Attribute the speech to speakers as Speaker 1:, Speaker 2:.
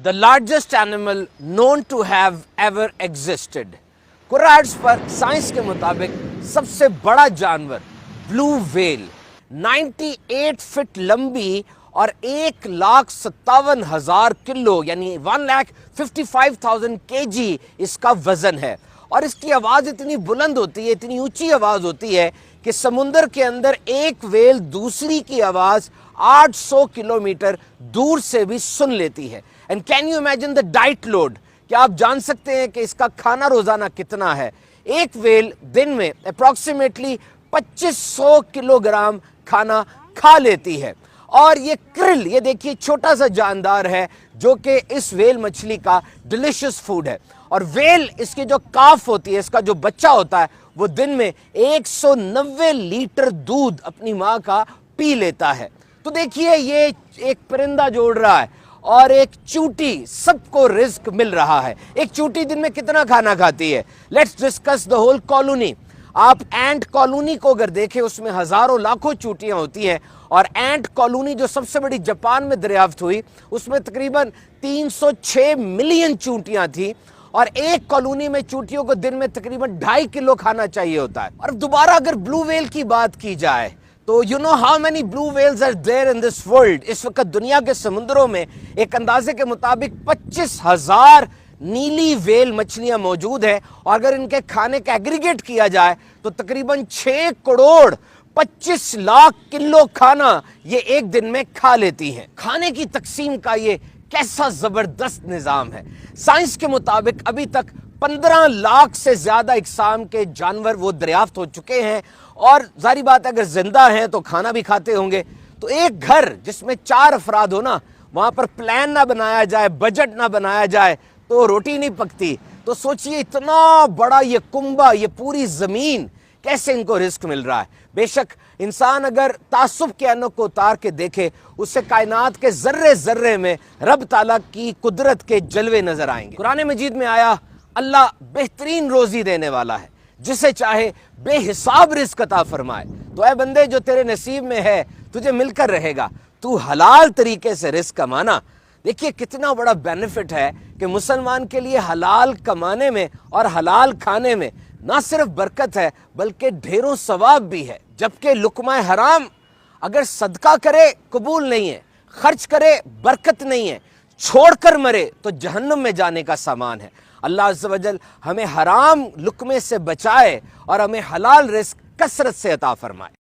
Speaker 1: the largest animal known to have ever existed. कुराड्स पर science के मुताबिक सबसे बड़ा जानवर ब्लू व्हेल 98 फीट लंबी और 1,57,000 किलो यानी 1,55,000 kg इसका वजन है। और इसकी आवाज़ इतनी बुलंद होती है, इतनी ऊंची आवाज़ होती है कि समुंदर के अंदर एक व्हेल दूसरी की आवाज़ 800 किलोमीटर दूर से भी सुन लेती है। And can you imagine the diet load? क्या आप जान सकते हैं कि इसका खाना रोजाना कितना है? एक व्हेल दिन में अप्रॉक्सीमेटली 2500 किलोग्राम खाना खा लेती है। और ये क्रिल, ये देखिए छोटा सा जानदार है जो कि इस व्हेल मछली का डिलिशियस फूड है। और व्हेल, इसकी जो काफ होती है, इसका जो बच्चा होता है, वो दिन में 190 लीटर दूध अपनी माँ का पी लेता है। तो देखिए ये एक परिंदा जोड़ रहा है और एक चूंटी, सबको रिस्क मिल रहा है। एक चूंटी दिन में कितना खाना खाती है? Let's discuss the whole colony. आप एंट कॉलोनी को अगर देखें, उसमें हजारों लाखों चूंटियां होती हैं। और एंट कॉलोनी जो सबसे बड़ी जापान में दरियाफ्त हुई, उसमें तकरीबन 306 मिलियन चूंटियां थी। और एक कॉलोनी में चूंटियों को दिन में तकरीबन 2.5 किलो खाना चाहिए होता है। और दोबारा अगर ब्लू व्हेल की बात की जाए तो you know how many blue whales are there in this world? इस वक्त दुनिया के समुद्रों में एक अंदाजे के मुताबिक 25,000 नीली व्हेल मछलियां मौजूद है। और अगर इनके खाने का एग्रीगेट किया जाए तो तकरीबन 6 करोड़ 25 लाख किलो खाना ये एक दिन में खा लेती हैं। खाने की तकसीम का ये कैसा जबरदस्त निजाम है। साइंस के मुताबिक अभी तक 15 लाख से ज्यादा इकसाम के जानवर वो दरियाफ्त हो चुके हैं। और जारी बात है, अगर जिंदा हैं तो खाना भी खाते होंगे। तो एक घर जिसमें 4 अफराद हो ना, वहां पर प्लान ना बनाया जाए, बजट ना बनाया जाए तो रोटी नहीं पकती। तो सोचिए इतना बड़ा ये कुंबा, ये पूरी जमीन, कैसे इनको रिस्क मिल रहा है। बेशक इंसान अगर तासुब के अनों को उतार के देखे, उससे कायनात के जर्रे जर्रे में रब ताला की कुदरत के जलवे नजर आएंगे। कुरान मजीद में आया, अल्लाह बेहतरीन रोजी देने वाला है, जिसे चाहे बेहिसाब रिस्क अता फरमाए। तो ऐ बंदे, जो तेरे नसीब में है तुझे मिलकर रहेगा। तू हलाल तरीके से रिस्क कमाना। देखिए कितना बड़ा बेनिफिट है कि मुसलमान के लिए हलाल कमाने में और हलाल खाने में ना सिर्फ बरकत है बल्कि ढेरों सवाब भी है। जबकि लुकमा हराम अगर सदका करे कबूल नहीं है, खर्च करे बरकत नहीं है, छोड़कर मरे तो जहन्नुम में जाने का सामान है। अल्लाह अज़्ज़ व जल हमें हराम लुकमे से बचाए और हमें हलाल रिस्क कसरत से अता फरमाए।